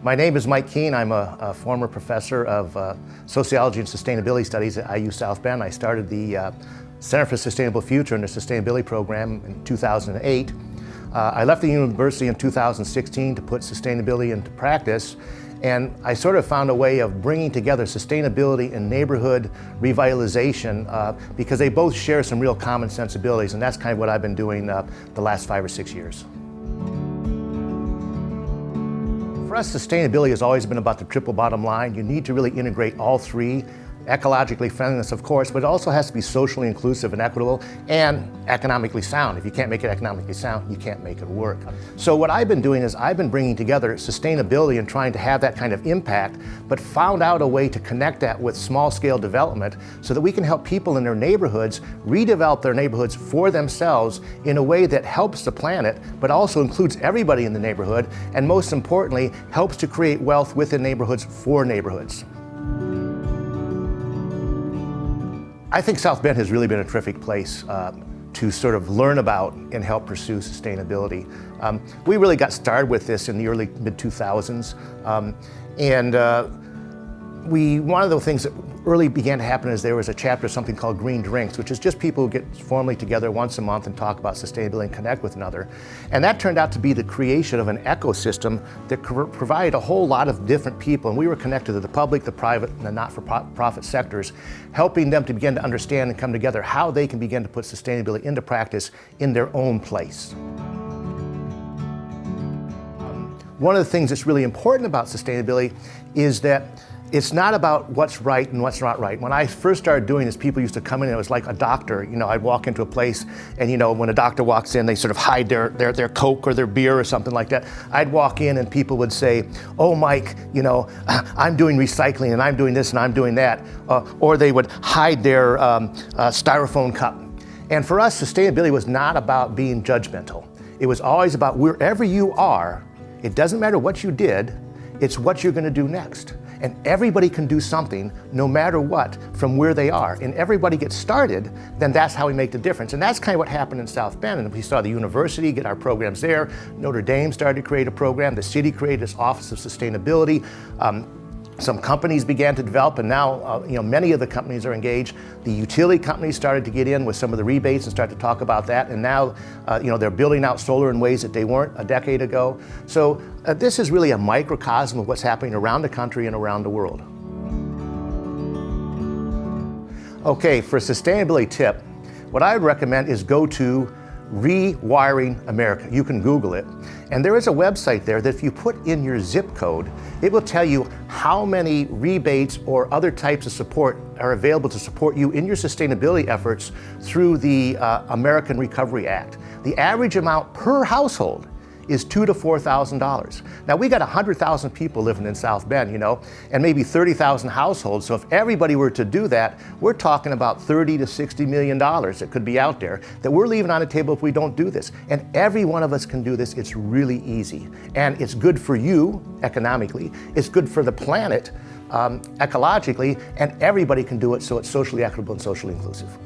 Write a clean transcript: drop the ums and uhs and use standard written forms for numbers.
My name is Mike Keene. I'm a former professor of Sociology and Sustainability Studies at IU South Bend. I started the Center for Sustainable Future in the Sustainability Program in 2008. I left the university in 2016 to put sustainability into practice, and I sort of found a way of bringing together sustainability and neighborhood revitalization because they both share some real common sensibilities, and that's kind of what I've been doing the last 5 or 6 years. For us, sustainability has always been about the triple bottom line. You need to really integrate all three. Ecologically friendliness, of course, but it also has to be socially inclusive and equitable and economically sound. If you can't make it economically sound, you can't make it work. So what I've been doing is I've been bringing together sustainability and trying to have that kind of impact, but found out a way to connect that with small-scale development so that we can help people in their neighborhoods redevelop their neighborhoods for themselves in a way that helps the planet, but also includes everybody in the neighborhood, and most importantly, helps to create wealth within neighborhoods for neighborhoods. I think South Bend has really been a terrific place to sort of learn about and help pursue sustainability. We really got started with this in the early mid-2000s, one of the things that early began to happen is there was a chapter of something called Green Drinks, which is just people who get formally together once a month and talk about sustainability and connect with another. And that turned out to be the creation of an ecosystem that provided a whole lot of different people. And we were connected to the public, the private, and the not-for-profit sectors, helping them to begin to understand and come together how they can begin to put sustainability into practice in their own place. One of the things that's really important about sustainability is that it's not about what's right and what's not right. When I first started doing this, people used to come in and it was like a doctor. You know, I'd walk into a place and, you know, when a doctor walks in, they sort of hide their Coke or their beer or something like that. I'd walk in and people would say, "Oh, Mike, you know, I'm doing recycling and I'm doing this and I'm doing that." Or they would hide their styrofoam cup. And for us, sustainability was not about being judgmental. It was always about wherever you are, it doesn't matter what you did, it's what you're gonna do next. And everybody can do something, no matter what, from where they are. And everybody gets started, then that's how we make the difference. And that's kind of what happened in South Bend. And we saw the university get our programs there. Notre Dame started to create a program. The city created its Office of Sustainability. Some companies began to develop, and now you know, many of the companies are engaged. The utility companies started to get in with some of the rebates and start to talk about that. And now you know, they're building out solar in ways that they weren't a decade ago. So this is really a microcosm of what's happening around the country and around the world. Okay, for a sustainability tip, what I would recommend is go to Rewiring America. You can Google it. And there is a website there that if you put in your zip code, it will tell you how many rebates or other types of support are available to support you in your sustainability efforts through the American Recovery Act. The average amount per household is $2,000 to $4,000. Now we got 100,000 people living in South Bend, you know, and maybe 30,000 households. So if everybody were to do that, we're talking about $30 to $60 million that could be out there that we're leaving on the table if we don't do this. And every one of us can do this. It's really easy. And it's good for you economically. It's good for the planet ecologically, and everybody can do it, so it's socially equitable and socially inclusive.